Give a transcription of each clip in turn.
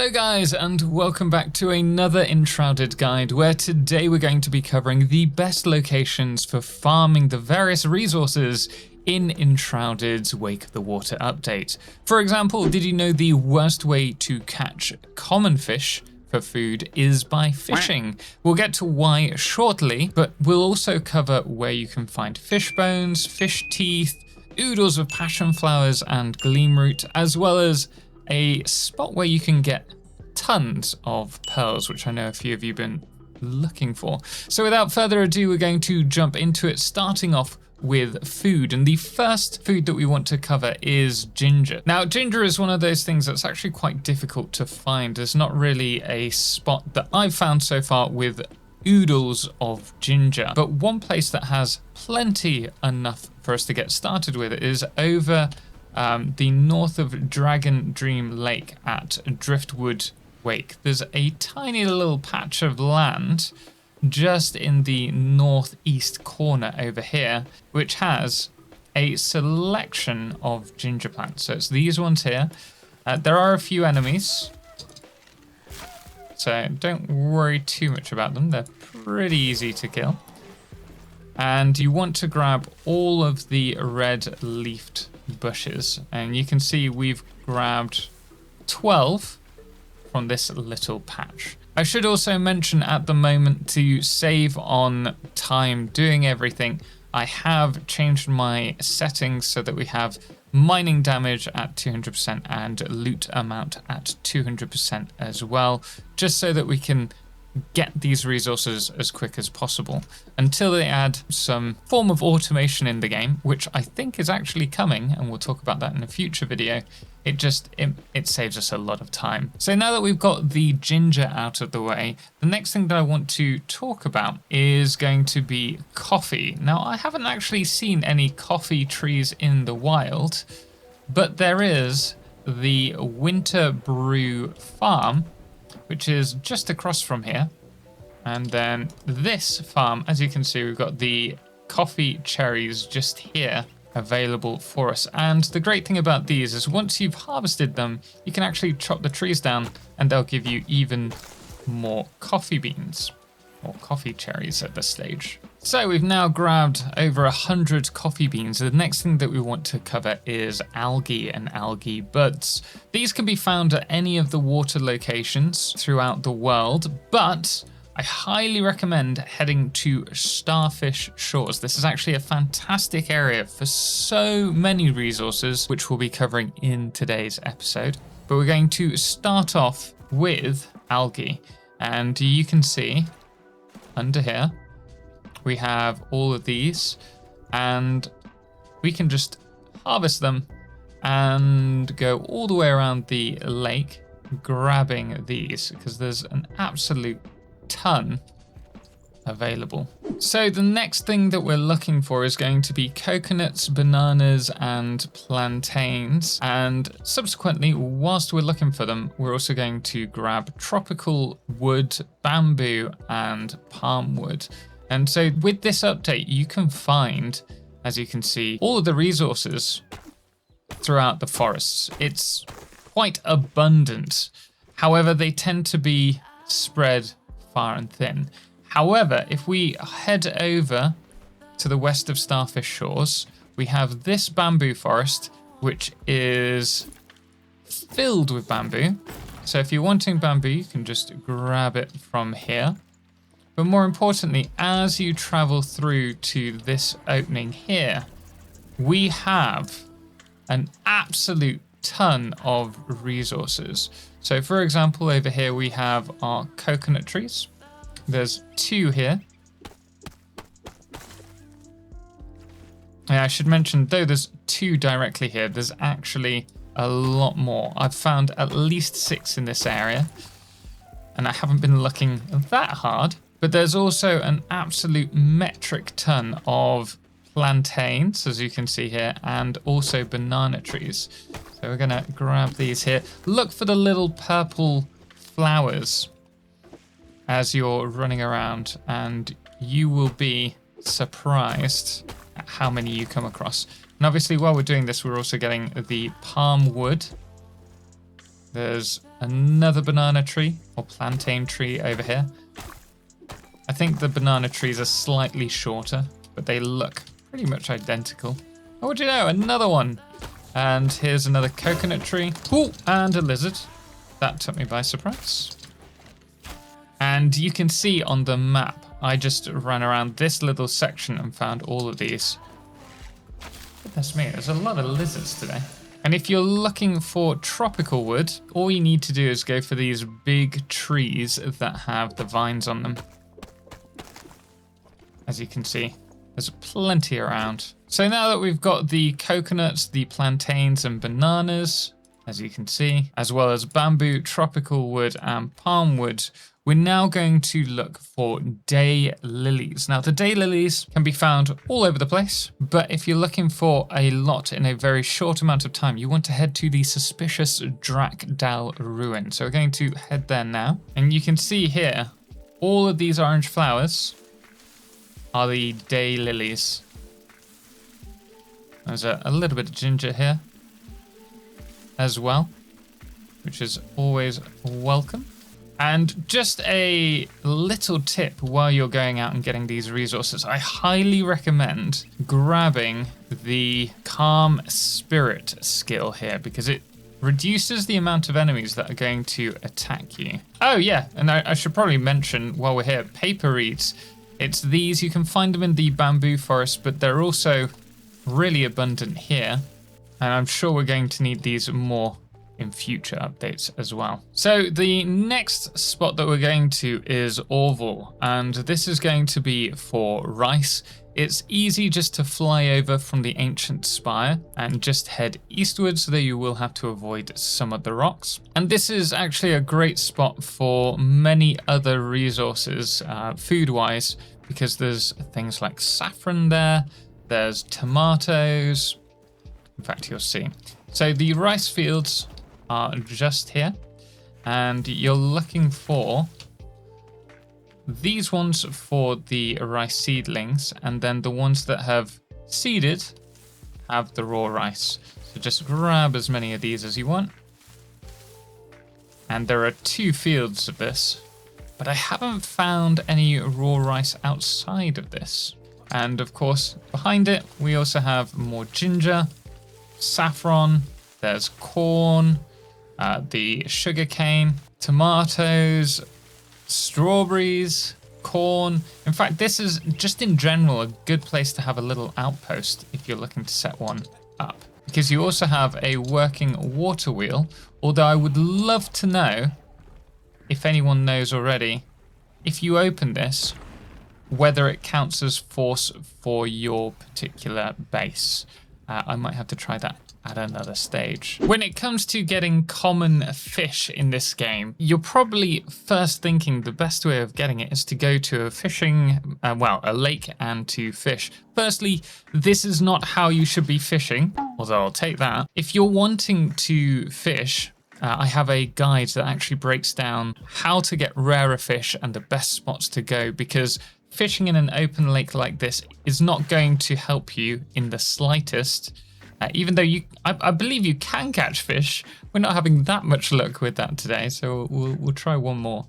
Hello guys, and welcome back to another Enshrouded guide, where today we're going to be covering the best locations for farming the various resources in Enshrouded's Wake of the Water update. For example, did you know the worst way to catch common fish for food is by fishing? We'll get to why shortly, but we'll also cover where you can find fish bones, fish teeth, oodles of passionflowers and gleam root, as well as a spot where you can get tons of pearls, which I know a few of you have been looking for. So without further ado, we're going to jump into it, starting off with food. And the first food that we want to cover is ginger. Now, ginger is one of those things that's actually quite difficult to find. There's not really a spot that I've found so far with oodles of ginger. But one place that has plenty enough for us to get started with is over the north of Dragon Dream Lake at Driftwood Wake. There's a tiny little patch of land just in the northeast corner over here, which has a selection of ginger plants. So it's these ones here. There are a few enemies, so don't worry too much about them. They're pretty easy to kill. And you want to grab all of the red leafed bushes, and you can see we've grabbed 12 from this little patch. I should also mention at the moment, to save on time doing everything, I have changed my settings so that we have mining damage at 200% and loot amount at 200% as well, just so that we can get these resources as quick as possible until they add some form of automation in the game, which I think is actually coming, and we'll talk about that in a future video. It saves us a lot of time. So now that we've got the ginger out of the way, the next thing that I want to talk about is going to be coffee. Now, I haven't actually seen any coffee trees in the wild, but there is the Winter Brew Farm, which is just across from here. And then this farm, as you can see, we've got the coffee cherries just here available for us. And the great thing about these is once you've harvested them, you can actually chop the trees down and they'll give you even more coffee beans, or coffee cherries at this stage. So we've now grabbed over 100 coffee beans. The next thing that we want to cover is algae and algae buds. These can be found at any of the water locations throughout the world, but I highly recommend heading to Starfish Shores. This is actually a fantastic area for so many resources, which we'll be covering in today's episode. But we're going to start off with algae, and you can see under here we have all of these, and we can just harvest them and go all the way around the lake grabbing these, because there's an absolute ton available. So the next thing that we're looking for is going to be coconuts, bananas and plantains, and subsequently, whilst we're looking for them, we're also going to grab tropical wood, bamboo and palm wood. And so with this update, you can find, as you can see, all of the resources throughout the forests. It's quite abundant. However, they tend to be spread far and thin. However, if we head over to the west of Starfish Shores, we have this bamboo forest, which is filled with bamboo. So if you're wanting bamboo, you can just grab it from here. But more importantly, as you travel through to this opening here, we have an absolute ton of resources. So for example, over here we have our coconut trees. There's 2 here. And I should mention, though there's 2 directly here, there's actually a lot more. I've found at least 6 in this area, and I haven't been looking that hard. But there's also an absolute metric ton of plantains, as you can see here, and also banana trees. So we're gonna grab these here. Look for the little purple flowers as you're running around, and you will be surprised at how many you come across. And obviously, while we're doing this, we're also getting the palm wood There's another banana tree or plantain tree over here. I think the banana trees are slightly shorter, but they look pretty much identical. Oh, what do you know? Another one. And here's another coconut tree. Ooh, and a lizard. That took me by surprise. And you can see on the map, I just ran around this little section and found all of these. Goodness me, there's a lot of lizards today. And if you're looking for tropical wood, all you need to do is go for these big trees that have the vines on them. As you can see, there's plenty around. So now that we've got the coconuts, the plantains and bananas, as you can see, as well as bamboo, tropical wood and palm wood, we're now going to look for day lilies. Now the day lilies can be found all over the place, but if you're looking for a lot in a very short amount of time, you want to head to the suspicious Drakdal ruin. So we're going to head there now. And you can see here, all of these orange flowers are the day lilies. There's a little bit of ginger here as well, which is always welcome. And just a little tip while you're going out and getting these resources, I highly recommend grabbing the Calm Spirit skill here because it reduces the amount of enemies that are going to attack you. Oh yeah, and I should probably mention while we're here, paper reeds. It's these, you can find them in the bamboo forest, but they're also really abundant here. And I'm sure we're going to need these more in future updates as well. So the next spot that we're going to is Orville, and this is going to be for rice. It's easy just to fly over from the ancient spire and just head eastwards, though you will have to avoid some of the rocks. And this is actually a great spot for many other resources, food-wise, because there's things like saffron there, there's tomatoes, in fact you'll see. So the rice fields are just here, and you're looking for these ones for the rice seedlings, and then the ones that have seeded have the raw rice. So just grab as many of these as you want. And there are 2 fields of this, but I haven't found any raw rice outside of this. And of course, behind it, we also have more ginger, saffron, there's corn, the sugarcane, tomatoes, strawberries, corn. In fact, this is just in general a good place to have a little outpost if you're looking to set one up. Because you also have a working water wheel, although I would love to know, if anyone knows already, if you open this, whether it counts as force for your particular base. I might have to try that at another stage. When it comes to getting common fish in this game, you're probably first thinking the best way of getting it is to go to a fishing, a lake and to fish. Firstly, this is not how you should be fishing, although I'll take that. If you're wanting to fish, I have a guide that actually breaks down how to get rarer fish and the best spots to go, because fishing in an open lake like this is not going to help you in the slightest. Even though I believe you can catch fish, we're not having that much luck with that today, so we'll try one more.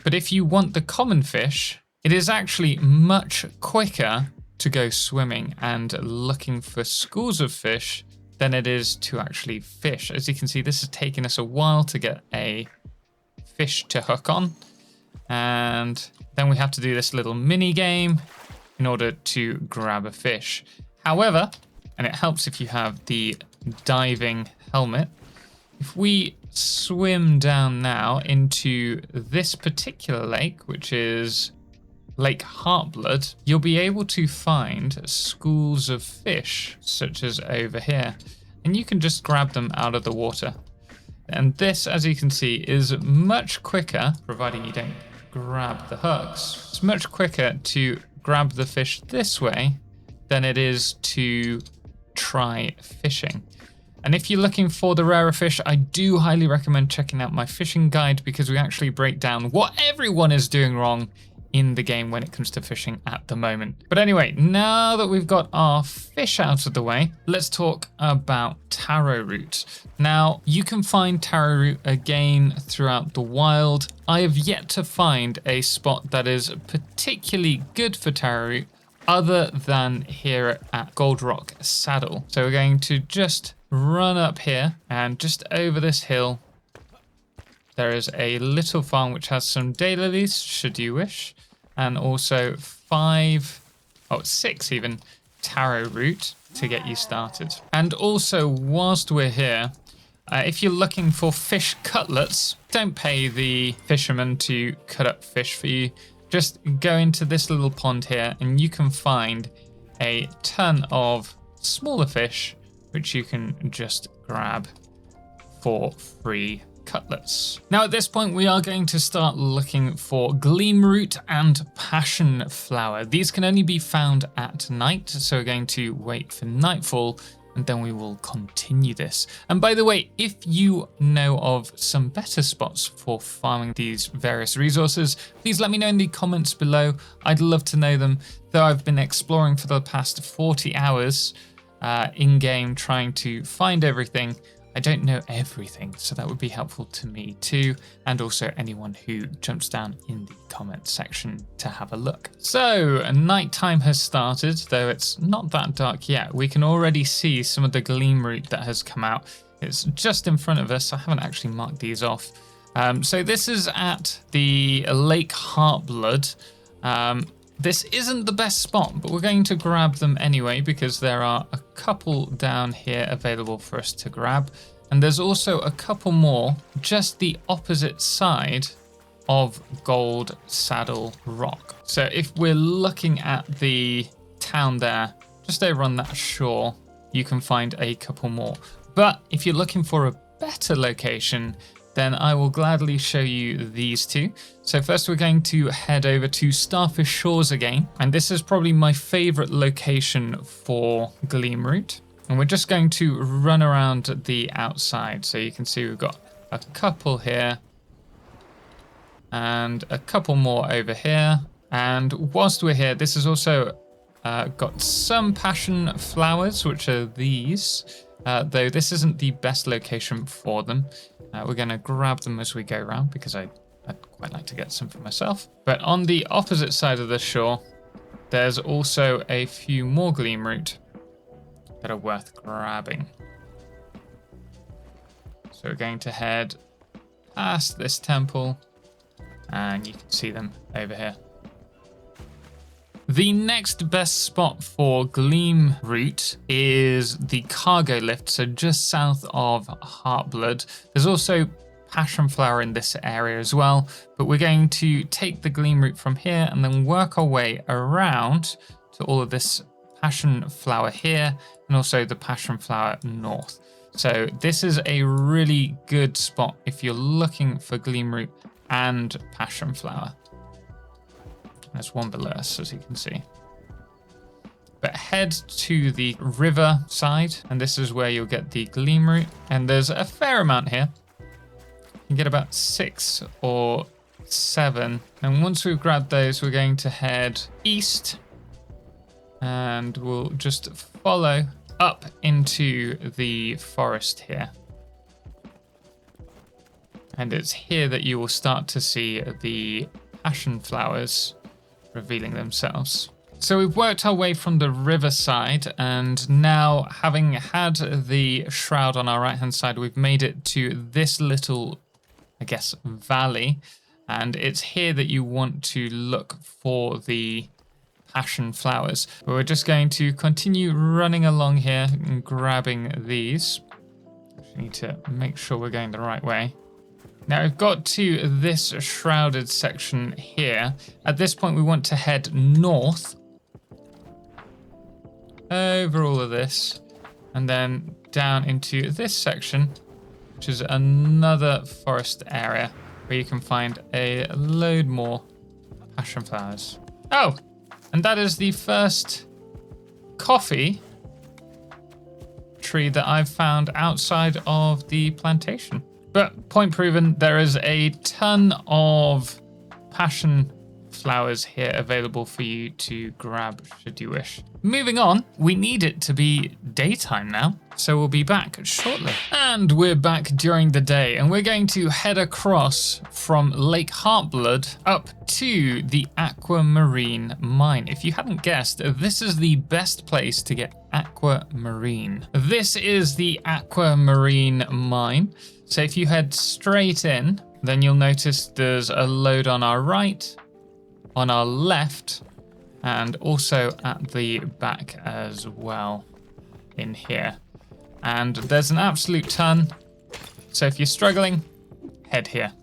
But if you want the common fish, it is actually much quicker to go swimming and looking for schools of fish than it is to actually fish. As you can see, this has taken us a while to get a fish to hook on, and then we have to do this little mini game in order to grab a fish. However, and it helps if you have the diving helmet, if we swim down now into this particular lake, which is Lake Heartblood, you'll be able to find schools of fish, such as over here, and you can just grab them out of the water. And this, as you can see, is much quicker, providing you don't grab the hooks. It's much quicker to grab the fish this way than it is to try fishing. And if you're looking for the rarer fish, I do highly recommend checking out my fishing guide, because we actually break down what everyone is doing wrong in the game when it comes to fishing at the moment. But anyway, now that we've got our fish out of the way, let's talk about Taro Root. Now, you can find Taro Root again throughout the wild. I have yet to find a spot that is particularly good for Taro Root other than here at Gold Rock Saddle. So we're going to just run up here, and just over this hill there is a little farm which has some daylilies, should you wish, and also 6 even, Taro Root to get you started. And also, whilst we're here, if you're looking for fish cutlets, don't pay the fisherman to cut up fish for you. Just go into this little pond here and you can find a ton of smaller fish which you can just grab for free cutlets. Now at this point we are going to start looking for Gleam Root and Passionflower. These can only be found at night, so we're going to wait for nightfall and then we will continue this. And by the way, if you know of some better spots for farming these various resources, please let me know in the comments below. I'd love to know them, though I've been exploring for the past 40 hours in-game trying to find everything. I don't know everything, so that would be helpful to me too, and also anyone who jumps down in the comment section to have a look. So, nighttime has started, though it's not that dark yet. We can already see some of the Gleam Root that has come out. It's just in front of us. I haven't actually marked these off. So this is at the Lake Heartblood. This isn't the best spot, but we're going to grab them anyway because there are a couple down here available for us to grab. And there's also a couple more just the opposite side of Gold Saddle Rock. So if we're looking at the town there, just over on that shore, you can find a couple more. But if you're looking for a better location, then I will gladly show you these two. So first we're going to head over to Starfish Shores again. And this is probably my favorite location for Gleam Root. And we're just going to run around the outside. So you can see we've got a couple here and a couple more over here. And whilst we're here, this has also got some passion flowers, which are these, though this isn't the best location for them. We're going to grab them as we go around because I'd quite like to get some for myself. But on the opposite side of the shore, there's also a few more Gleam Root that are worth grabbing. So we're going to head past this temple and you can see them over here. The next best spot for Gleam Root is the cargo lift, so just south of Heartblood. There's also Passionflower in this area as well, but we're going to take the Gleam Root from here and then work our way around to all of this Passionflower here and also the Passionflower north. So this is a really good spot if you're looking for Gleam Root and Passionflower. There's one below us, as you can see. But head to the river side, and this is where you'll get the Gleam Root. And there's a fair amount here. You can get about 6 or 7. And once we've grabbed those, we're going to head east. And we'll just follow up into the forest here. And it's here that you will start to see the passion flowers revealing themselves. So we've worked our way from the riverside, and now having had the shroud on our right hand side, we've made it to this little, I guess, valley, and it's here that you want to look for the passion flowers. But we're just going to continue running along here and grabbing these. We need to make sure we're going the right way. Now we've got to this shrouded section here. At this point we want to head north over all of this and then down into this section, which is another forest area where you can find a load more passion flowers. Oh, and that is the first coffee tree that I've found outside of the plantation. But point proven, there is a ton of passion flowers here available for you to grab should you wish. Moving on, we need it to be daytime now, so we'll be back shortly. And we're back during the day, and we're going to head across from Lake Heartblood up to the Aquamarine mine. If you hadn't guessed, this is the best place to get Aquamarine. This is the Aquamarine mine. So if you head straight in, then you'll notice there's a load on our right, on our left, and also at the back as well in here. And there's an absolute ton. So if you're struggling, head here.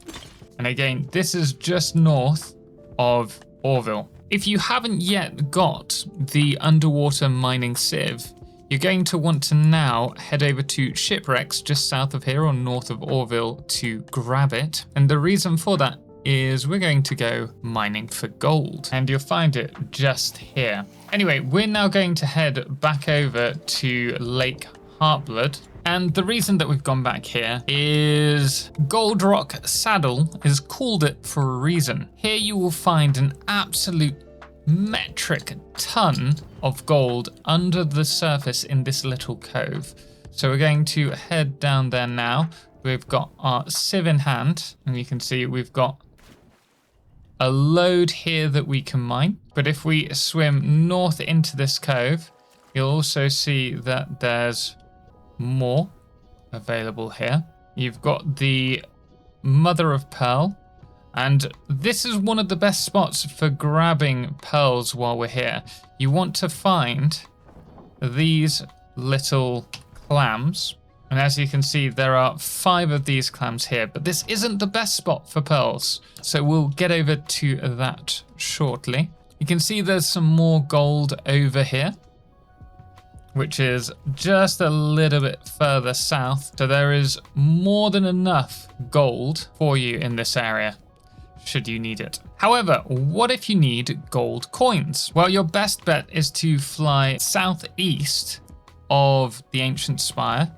And again, this is just north of Orville. If you haven't yet got the underwater mining sieve, you're going to want to now head over to Shipwrecks just south of here or north of Orville to grab it. And the reason for that is we're going to go mining for gold, and you'll find it just here. Anyway, we're now going to head back over to Lake Heartblood. And the reason that we've gone back here is Gold Rock Saddle has called it for a reason. Here you will find an absolute metric ton of gold under the surface in this little cove. So we're going to head down there now. We've got our sieve in hand, and you can see we've got a load here that we can mine. But if we swim north into this cove, you'll also see that there's more available here. You've got the Mother of Pearl, and this is one of the best spots for grabbing pearls while we're here. You want to find these little clams, and as you can see, there are 5 of these clams here, but this isn't the best spot for pearls, so we'll get over to that shortly. You can see there's some more gold over here, which is just a little bit further south. So there is more than enough gold for you in this area, should you need it. However, what if you need gold coins? Well, your best bet is to fly southeast of the ancient spire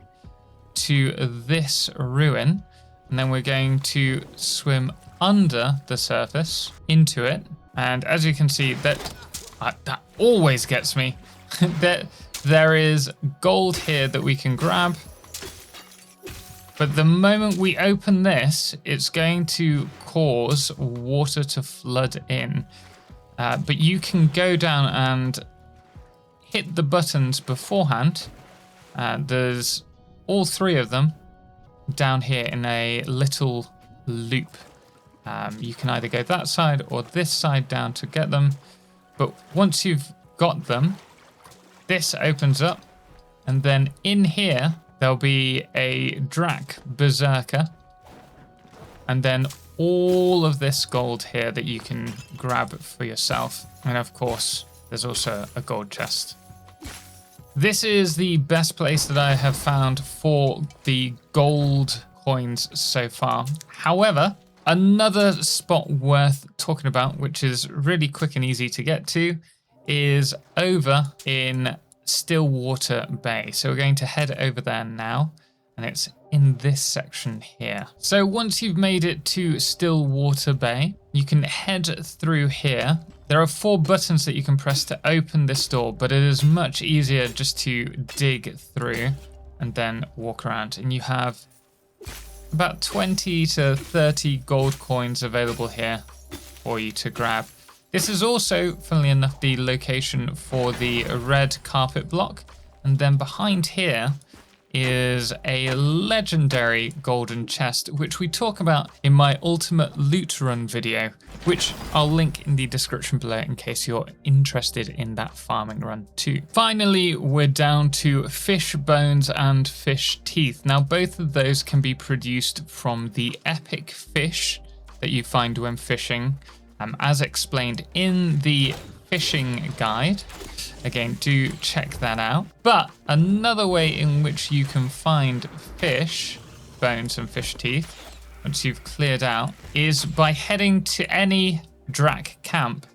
to this ruin, and then we're going to swim under the surface into it. And as you can see, that always gets me. There is gold here that we can grab, but the moment we open this, it's going to cause water to flood in. But you can go down and hit the buttons beforehand. There's all 3 of them down here in a little loop. You can either go that side or this side down to get them. But once you've got them, this opens up, and then in here, there'll be a Drac Berserker, and then all of this gold here that you can grab for yourself. And of course, there's also a gold chest. This is the best place that I have found for the gold coins so far. However, another spot worth talking about, which is really quick and easy to get to, is over in Stillwater Bay. So we're going to head over there now, and it's in this section here. So once you've made it to Stillwater Bay, you can head through here. There are 4 buttons that you can press to open this door, but it is much easier just to dig through and then walk around. And you have about 20 to 30 gold coins available here for you to grab. This is also, funnily enough, the location for the red carpet block. And then behind here is a legendary golden chest, which we talk about in my ultimate loot run video, which I'll link in the description below in case you're interested in that farming run too. Finally, we're down to fish bones and fish teeth. Now, both of those can be produced from the epic fish that you find when fishing, as explained in the fishing guide. Again, do check that out. But another way in which you can find fish bones and fish teeth, once you've cleared out, is by heading to any Drac camp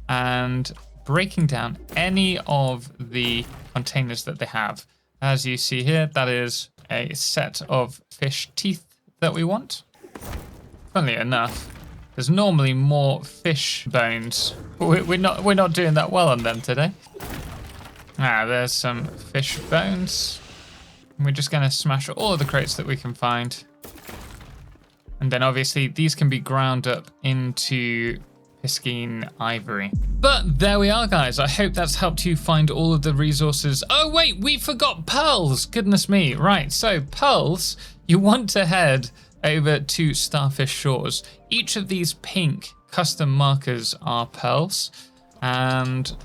and breaking down any of the containers that they have. As you see here, that is a set of fish teeth that we want. Funnily enough, There's normally more fish bones, but we're not doing that well on them today. Ah, there's some fish bones. We're just going to smash all of the crates that we can find. And then obviously these can be ground up into Piscine Ivory. But there we are, guys. I hope that's helped you find all of the resources. Oh wait, we forgot pearls. Goodness me. Right, so pearls, you want to head over to Starfish Shores. Each of these pink custom markers are pearls, and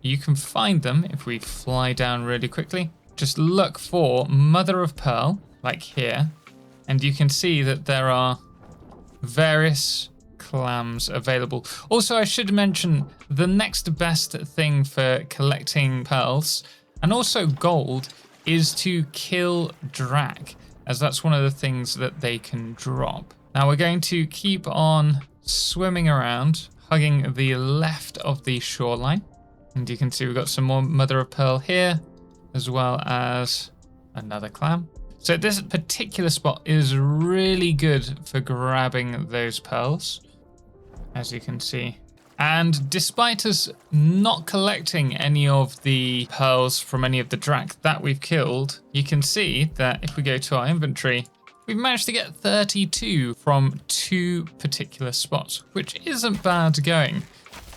you can find them if we fly down really quickly. Just look for Mother of Pearl, like here, and you can see that there are various clams available. Also, I should mention the next best thing for collecting pearls and also gold is to kill Drac, as that's one of the things that they can drop. Now we're going to keep on swimming around, hugging the left of the shoreline. And you can see we've got some more Mother of Pearl here, as well as another clam. So this particular spot is really good for grabbing those pearls, as you can see. And despite us not collecting any of the pearls from any of the Drac that we've killed, you can see that if we go to our inventory, we've managed to get 32 from 2 particular spots, which isn't bad going.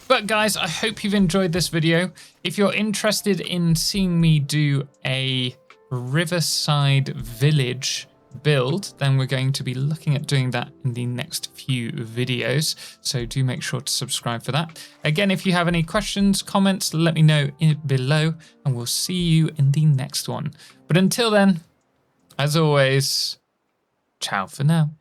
But guys, I hope you've enjoyed this video. If you're interested in seeing me do a riverside village build, then we're going to be looking at doing that in the next few videos. So do make sure to subscribe for that. Again, if you have any questions, comments, let me know below, and we'll see you in the next one. But until then, as always, ciao for now.